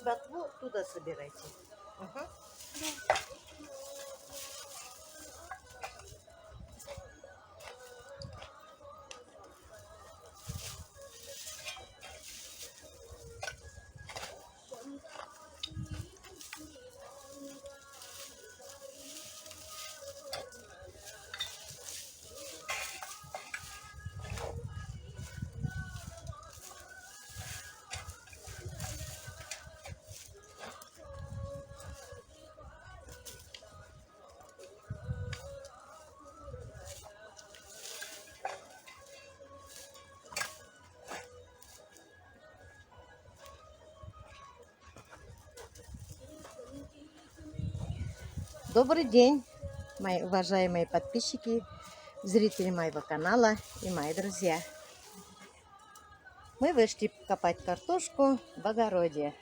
ботву туда собирайте. Ага. Добрый день, мои уважаемые подписчики, зрители моего канала и мои друзья. Мы вышли копать картошку в огороде.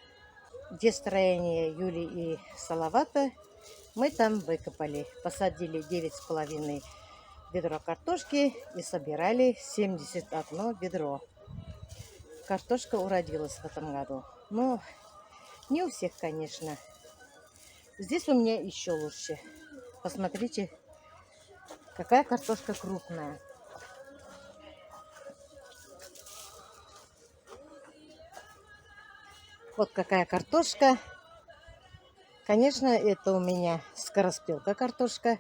Где строение Юли и Салавата, мы там выкопали. Посадили 9,5 ведро картошки и собирали 71 ведро. Картошка уродилась в этом году. Но не у всех, конечно. Здесь у меня еще лучше. Посмотрите, какая картошка крупная. Вот какая картошка. Конечно, это у меня скороспелка картошка.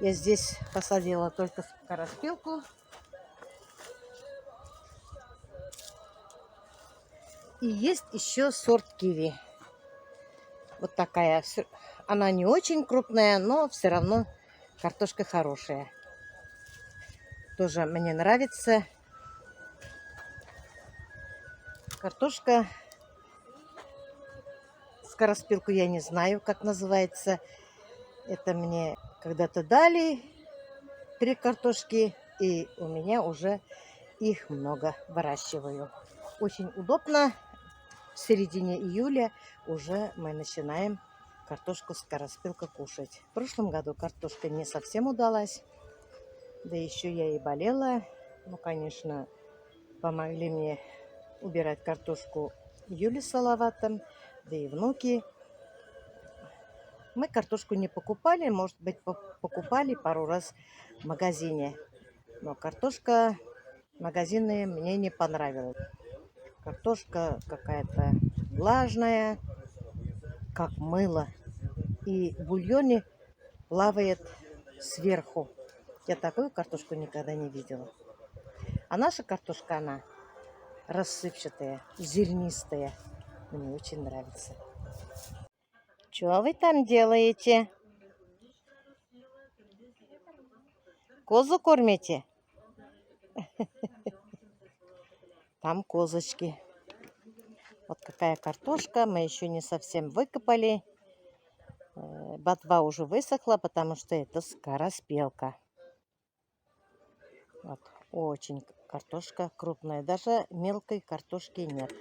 Я здесь посадила только скороспелку. И есть еще сорт киви. Вот такая. Она не очень крупная, но все равно картошка хорошая. Тоже мне нравится. Картошка. Скороспелку я не знаю, как называется. Это мне когда-то дали 3 картошки. И у меня уже их много выращиваю. Очень удобно. В середине июля уже мы начинаем картошку скороспелка кушать. В прошлом году картошка не совсем удалась. Да еще я и болела. Ну, конечно, помогли мне убирать картошку Юли с Салаватом, да и внуки. Мы картошку не покупали, может быть, покупали пару раз в магазине. Но картошка магазинная мне не понравилась. Картошка какая-то влажная, как мыло. И в бульоне плавает сверху. Я такую картошку никогда не видела. А наша картошка, она рассыпчатая, зернистая. Мне очень нравится. Что вы там делаете? Козу кормите? Там козочки. Вот какая картошка. Мы еще не совсем выкопали. Ботва уже высохла, потому что это скороспелка. Вот. Очень картошка крупная. Даже мелкой картошки нет.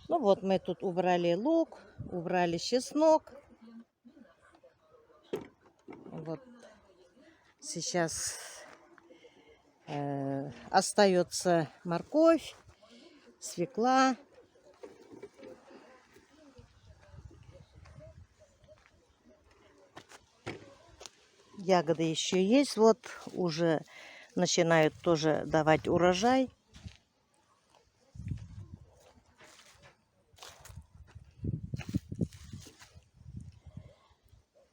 Ну вот, мы тут убрали лук, убрали чеснок. Вот сейчас остается морковь, свекла. Ягоды еще есть. Вот уже начинают тоже давать урожай.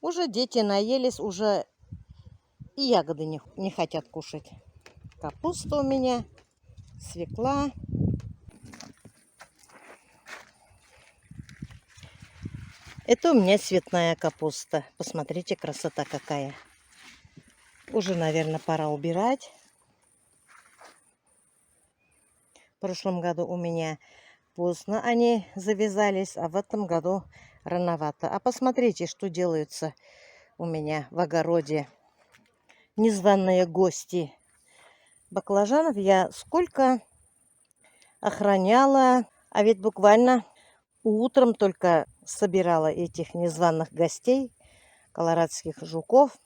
Уже дети наелись, уже и ягоды не хотят кушать. Капуста у меня, свекла. Это у меня цветная капуста. Посмотрите, красота какая. Уже, наверное, пора убирать. В прошлом году у меня поздно они завязались, а в этом году рановато. А посмотрите, что делаются у меня в огороде. Незваные гости. Баклажанов я сколько охраняла, а ведь буквально утром только собирала этих незваных гостей, колорадских жуков.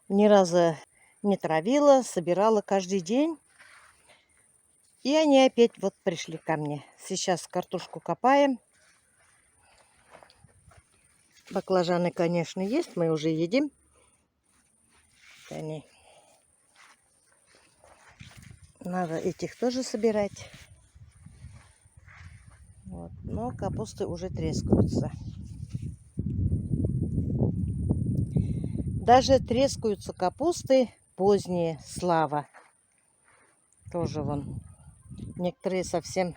Ни разу не травила, собирала каждый день. И они опять вот пришли ко мне. Сейчас картошку копаем. Баклажаны, конечно, есть. Мы уже едим. Они... Надо этих тоже собирать. Вот. Но капусты уже трескаются. Даже трескаются капусты поздние, Слава. Тоже вон. Некоторые совсем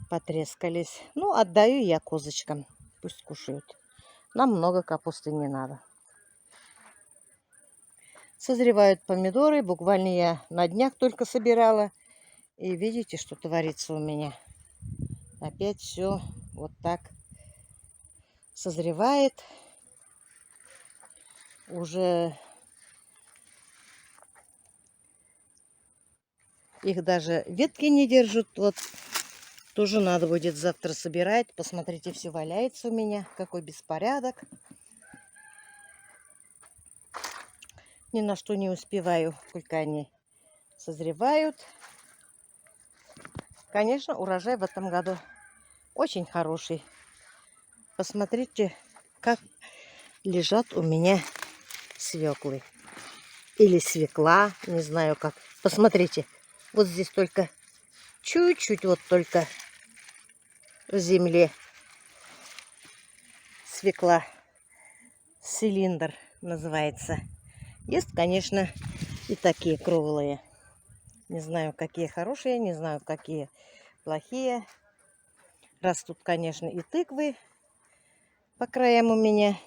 потрескались. Ну, отдаю я козочкам. Пусть кушают. Нам много капусты не надо. Созревают помидоры. Буквально я на днях только собирала. И видите, что творится у меня. Опять все вот так созревает. Уже их даже ветки не держат. Вот тоже надо будет завтра собирать. Посмотрите, все валяется у меня. Какой беспорядок. Ни на что не успеваю, только они созревают. Конечно, урожай в этом году очень хороший. Посмотрите, как лежат у меня свеклы. Или свекла, не знаю как. Посмотрите, вот здесь только чуть-чуть, вот только в земле свекла. Цилиндр называется. Есть, конечно, и такие круглые. Не знаю, какие хорошие, не знаю, какие плохие. Растут, конечно, и тыквы по краям у меня.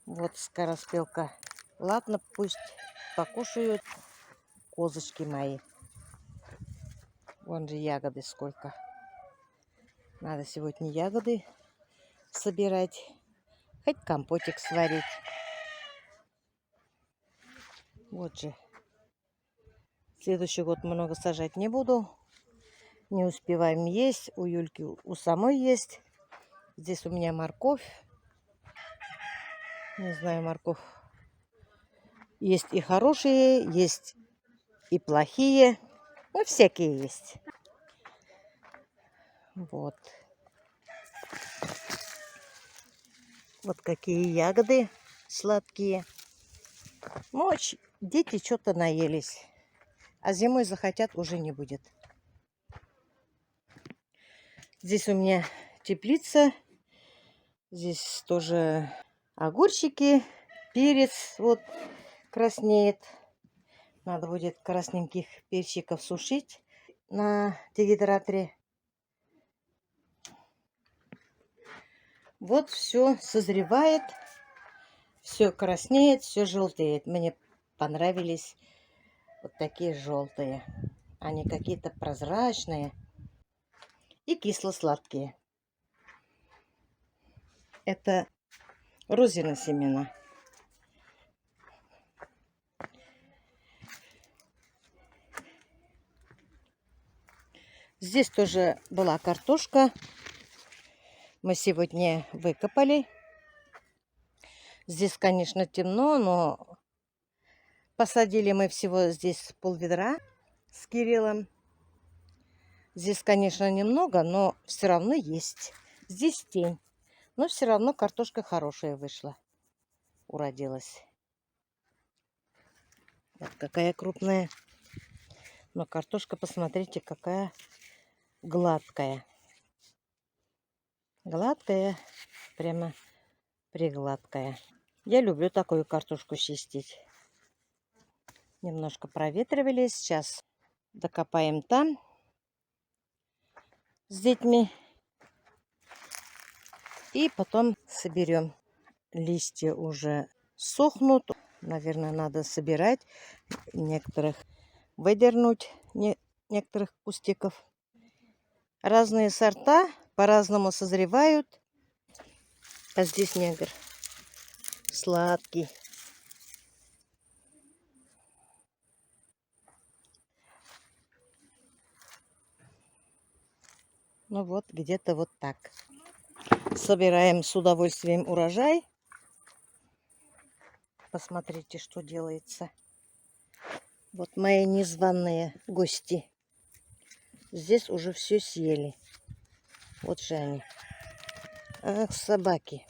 Вот скороспелка. Ладно, пусть покушают козочки мои. Вон же ягоды сколько. Надо сегодня ягоды собирать. Хоть компотик сварить. Вот же. Следующий год много сажать не буду. Не успеваем есть. У Юльки у самой есть. Здесь у меня морковь. Не знаю, морковь. Есть и хорошие, есть и плохие. Ну, всякие есть. Вот. Вот какие ягоды сладкие. Ночь дети что-то наелись. А зимой захотят, уже не будет. Здесь у меня теплица. Здесь тоже огурчики, перец вот краснеет. Надо будет красненьких перчиков сушить на дегидраторе. Вот все созревает, все краснеет, все желтеет. Мне понравились вот такие желтые. Они какие-то прозрачные и кисло-сладкие. Это розины семена. Здесь тоже была картошка. Мы сегодня выкопали. Здесь, конечно, темно, но посадили мы всего здесь пол-ведра с Кириллом. Здесь, конечно, немного, но все равно есть. Здесь тень. Но все равно картошка хорошая вышла. Уродилась. Вот какая крупная. Но картошка, посмотрите, какая гладкая. Гладкая, прямо пригладкая. Я люблю такую картошку чистить. Немножко проветривали. Сейчас докопаем там с детьми. И потом соберем. Листья уже сохнут. Наверное, надо собирать. Некоторых выдернуть. Некоторых кустиков. Разные сорта по-разному созревают. А здесь негр. Сладкий. Ну вот, где-то вот так. Собираем с удовольствием урожай. посмотрите, что делается. Вот мои незваные гости. Здесь уже все съели. Вот же они. Ах, собаки.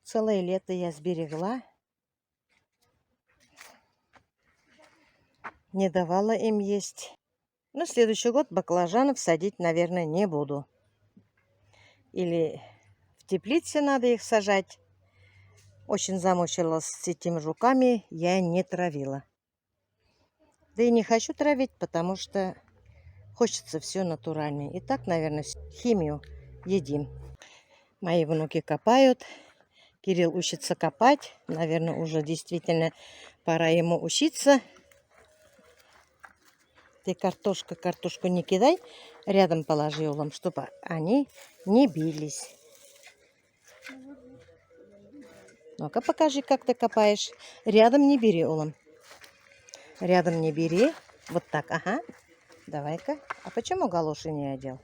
Целое лето я сберегла. Не давала им есть. Но в следующий год баклажанов садить, наверное, не буду. Или в теплице надо их сажать. Очень замучилась с этими жуками, я не травила. Да и не хочу травить, потому что хочется все натуральное. И так, наверное, химию едим. Мои внуки копают. Кирилл учится копать. Наверное, уже действительно пора ему учиться. Ты картошку не кидай. Рядом положи улом, чтобы они не бились. Ну-ка, покажи, как ты копаешь. Рядом не бери улом. Рядом не бери. Вот так, ага. Давай-ка. А почему галоши не одел?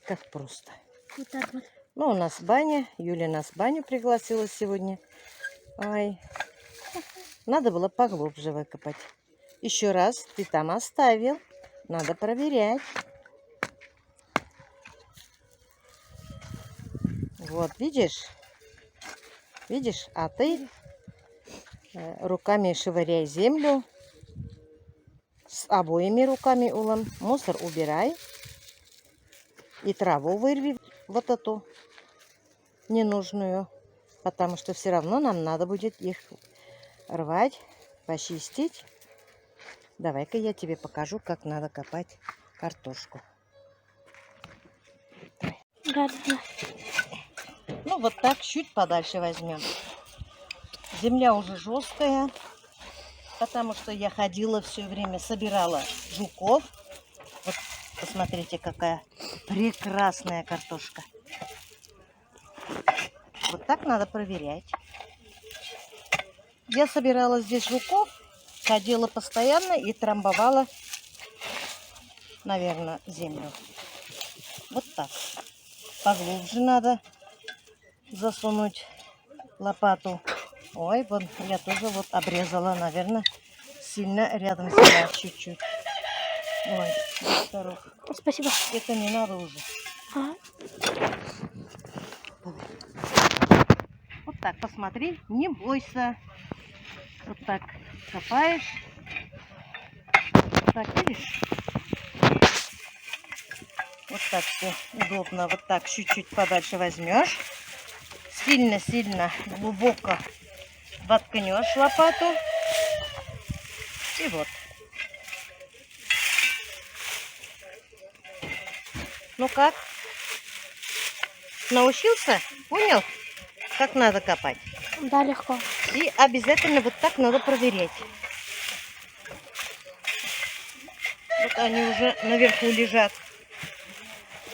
Как просто. Вот так вот. Ну, у нас баня. Юля нас в баню пригласила сегодня. Ой. Надо было поглубже выкопать. Еще раз ты там оставил. Надо проверять. Вот, видишь? Видишь? А ты руками швыряй землю. С обоими руками улом. Мусор убирай. И траву вырви. Вот эту ненужную. Потому что все равно нам надо будет их рвать, почистить. Давай-ка я тебе покажу, как надо копать картошку. Ну, вот так чуть подальше возьмем. Земля уже жесткая, потому что я ходила все время, собирала жуков. Вот, посмотрите, какая прекрасная картошка. Вот так надо проверять. Я собирала здесь жуков, ходила постоянно и трамбовала, наверное, землю. Вот так. Поглубже надо засунуть лопату. Ой, вон я тоже вот обрезала, наверное, сильно рядом взяла чуть-чуть. Ой, здорово. Спасибо. Это не надо уже. Ага. Вот так, посмотри, не бойся. Вот так копаешь. Вот так, видишь? Вот так все удобно. Вот так чуть-чуть подальше возьмешь. Сильно-сильно глубоко воткнешь лопату. И вот. Ну как? Научился? Понял, как надо копать? Да, легко. И обязательно вот так надо проверять. Вот они уже наверху лежат.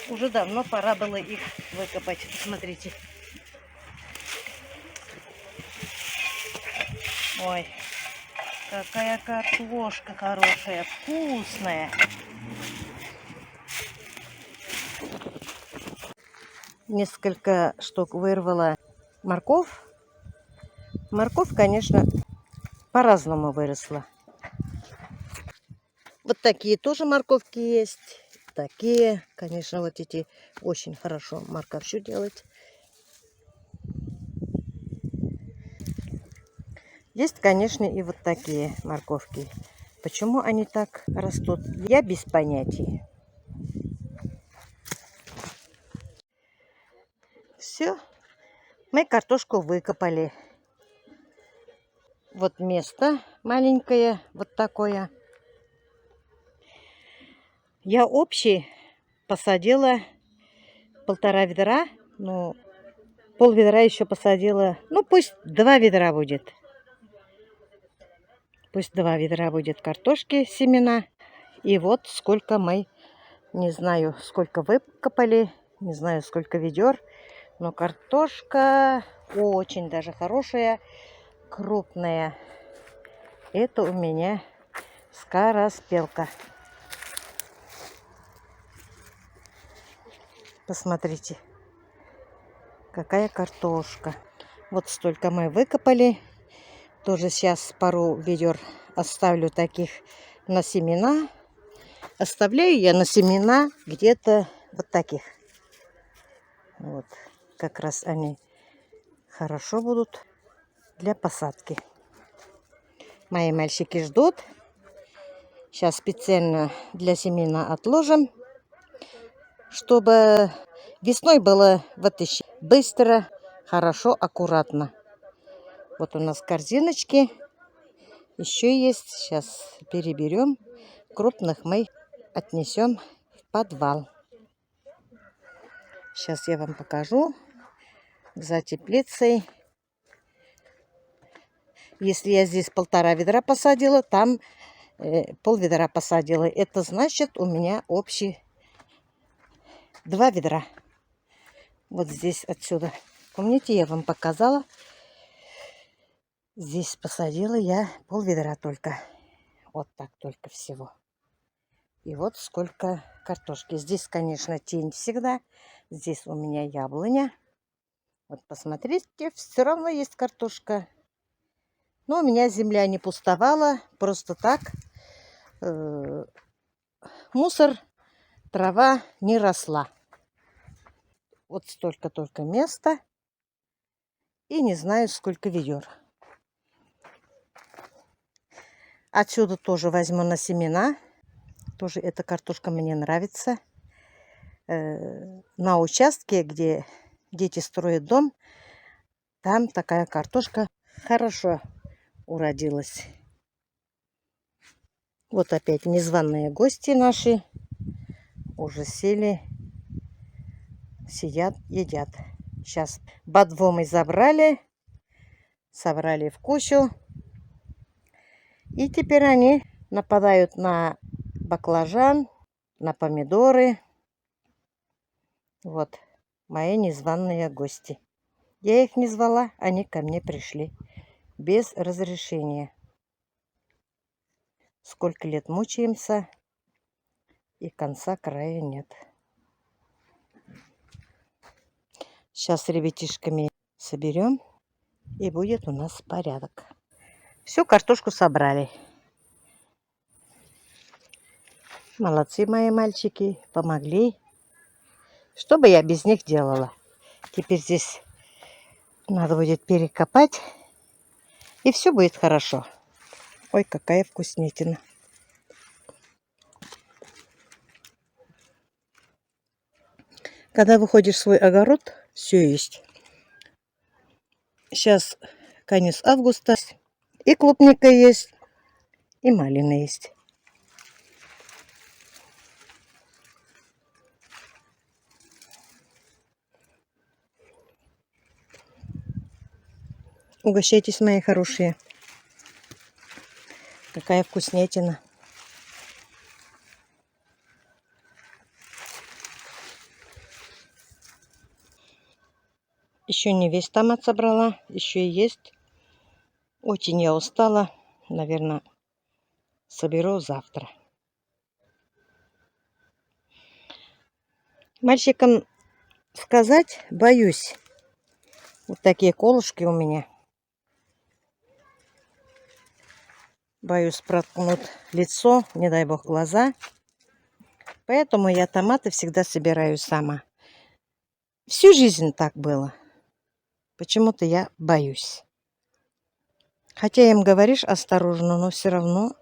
Уже давно пора было их выкопать. Смотрите. Ой, какая картошка хорошая, вкусная. Несколько штук вырвала морковь. Морковь, конечно, по-разному выросла. Вот такие тоже морковки есть. Такие, конечно, вот эти очень хорошо морковью делать. Есть, конечно, и вот такие морковки. Почему они так растут, я без понятия. Все, мы картошку выкопали. Вот место маленькое, вот такое. Я общий посадила 1,5 ведра. Ну, пол-ведра еще посадила. Ну, пусть 2 ведра будет. Пусть 2 ведра будет картошки, семена. И вот сколько мы, не знаю, сколько выкопали, не знаю, сколько ведер. Но картошка очень даже хорошая, крупная. Это у меня скороспелка. Посмотрите, какая картошка. Вот столько мы выкопали. Тоже сейчас пару ведер оставлю таких на семена. Оставляю я на семена где-то вот таких. Вот. Как раз они хорошо будут для посадки. Мои мальчики ждут. Сейчас специально для семена отложим, чтобы весной было вот еще быстро, хорошо, аккуратно. Вот у нас корзиночки еще есть. Сейчас переберем. Крупных мы отнесем в подвал. Сейчас я вам покажу за теплицей. Если я здесь 1,5 ведра посадила, там пол-ведра посадила. Это значит, у меня общий 2 ведра. Вот здесь отсюда. Помните, я вам показала? Здесь посадила я пол-ведра только. Вот так только всего. И вот сколько картошки. Здесь, конечно, тень всегда. Здесь у меня яблоня. Вот посмотрите, все равно есть картошка. Но у меня земля не пустовала. Просто так мусор, трава не росла. Вот столько только места. И не знаю, сколько ведер. Отсюда тоже возьму на семена. Тоже эта картошка мне нравится. На участке, где дети строят дом, там такая картошка хорошо уродилась. Вот опять незваные гости наши уже сели, сидят, едят. Сейчас бодву мы забрали, собрали в кучу. И теперь они нападают на баклажан, на помидоры. Вот мои незваные гости. Я их не звала, они ко мне пришли без разрешения. Сколько лет мучаемся, и конца края нет. Сейчас с ребятишками соберем, и будет у нас порядок. Всю картошку собрали. Молодцы мои мальчики, помогли. Что бы я без них делала? Теперь здесь надо будет перекопать, и все будет хорошо. Ой, какая вкуснятина. Когда выходишь в свой огород, все есть. Сейчас конец августа. И клубника есть, и малина есть. Угощайтесь, мои хорошие. Какая вкуснятина. Еще не весь томат собрала, еще и есть. Очень я устала. Наверное, соберу завтра. Мальчикам сказать боюсь. Вот такие колышки у меня. Боюсь проткнуть лицо, не дай бог глаза. Поэтому я томаты всегда собираю сама. Всю жизнь так было. Почему-то я боюсь. Хотя им говоришь осторожно, но все равно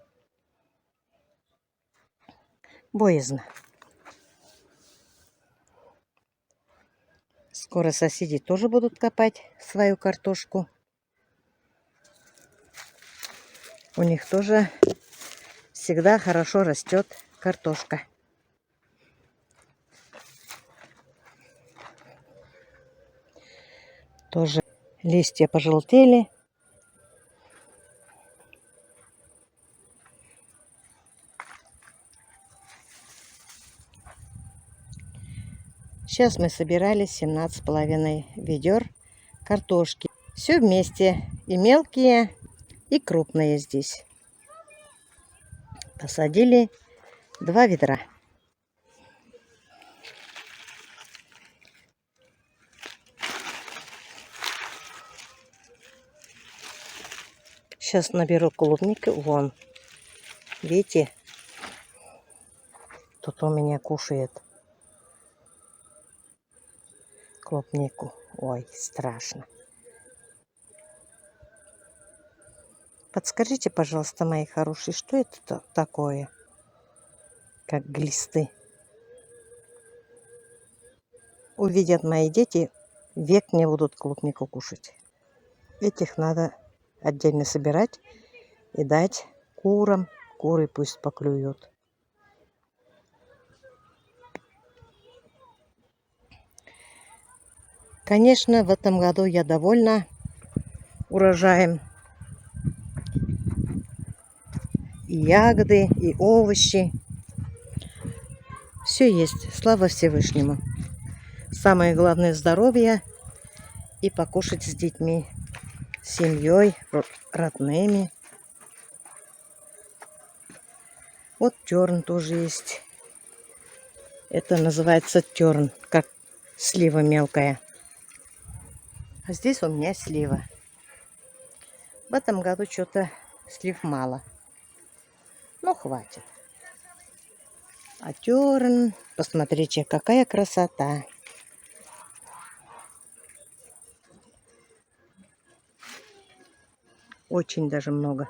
боязно. Скоро соседи тоже будут копать свою картошку. У них тоже всегда хорошо растет картошка. Тоже листья пожелтели. Сейчас мы собирали 17,5 ведер картошки. Все вместе. И мелкие, и крупные здесь. Посадили 2 ведра. Сейчас наберу клубники. Вон. Видите? Тут у меня кушает клубнику. Ой, страшно. Подскажите, пожалуйста, мои хорошие, что это такое? Как глисты. Увидят мои дети, век не будут клубнику кушать. Этих надо отдельно собирать и дать курам. Куры пусть поклюют. Конечно, в этом году я довольна урожаем. И ягоды, и овощи. Все есть. Слава Всевышнему. Самое главное — здоровье и покушать с детьми, с семьей, родными. Вот терн тоже есть. Это называется терн, как слива мелкая. А здесь у меня слива. В этом году что-то слив мало. Ну, хватит. А терн, посмотрите, какая красота. Очень даже много.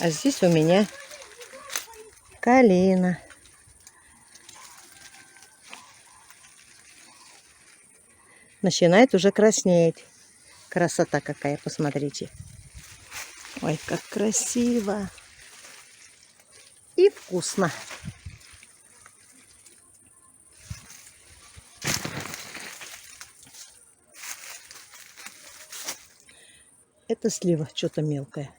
А здесь у меня калина. Начинает уже краснеть. Красота какая, посмотрите. Ой, как красиво. И вкусно. Это слива, что-то мелкое.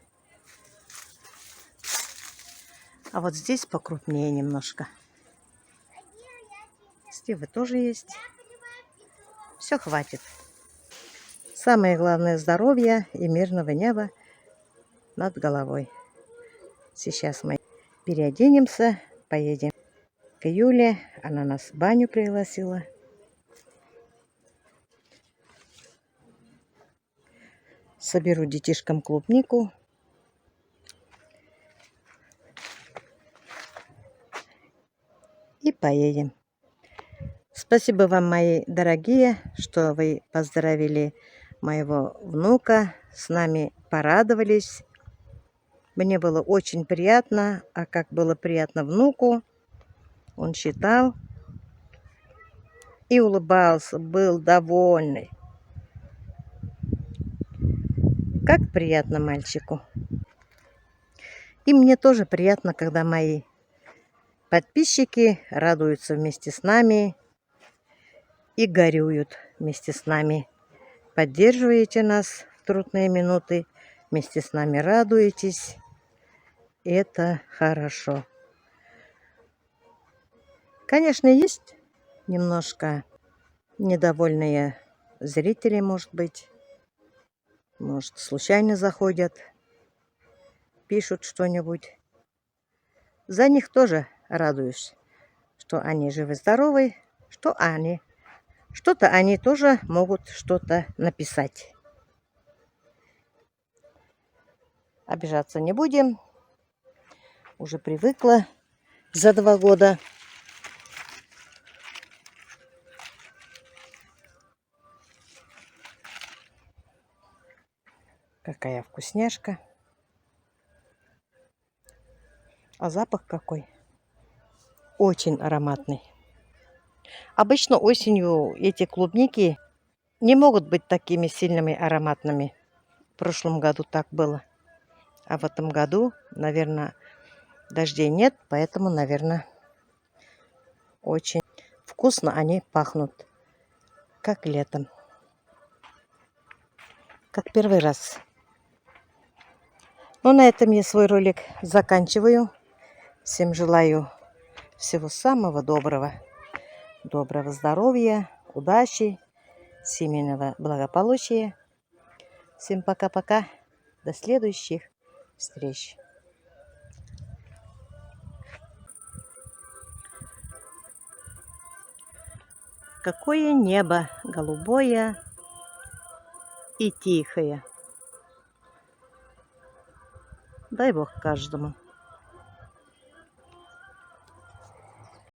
А вот здесь покрупнее немножко. Сливы тоже есть. Все хватит. Самое главное — здоровье и мирного неба над головой. Сейчас мы переоденемся, поедем к Юле. Она нас в баню пригласила. Соберу детишкам клубнику. И поедем. Спасибо вам, мои дорогие, что вы поздравили моего внука. С нами порадовались. Мне было очень приятно. А как было приятно внуку. Он считал и улыбался, был довольный. Как приятно мальчику. И мне тоже приятно, когда мои подписчики радуются вместе с нами и горюют вместе с нами. Поддерживаете нас в трудные минуты, вместе с нами радуетесь. Это хорошо. Конечно, есть немножко недовольные зрители, может быть. Может, случайно заходят, пишут что-нибудь. За них тоже радуюсь, что они живы-здоровы, что что-то они тоже могут что-то написать. Обижаться не будем. Уже привыкла за 2 года. Какая вкусняшка. А запах какой. Очень ароматный. Обычно осенью эти клубники не могут быть такими сильными ароматными. В прошлом году так было. А в этом году, наверное, дождей нет, поэтому, наверное, очень вкусно они пахнут, как летом. Как первый раз. Ну, на этом я свой ролик заканчиваю. Всем желаю всего самого доброго. Доброго здоровья, удачи, семейного благополучия. Всем пока-пока. До следующих встреч. какое небо голубое и тихое. Дай Бог каждому.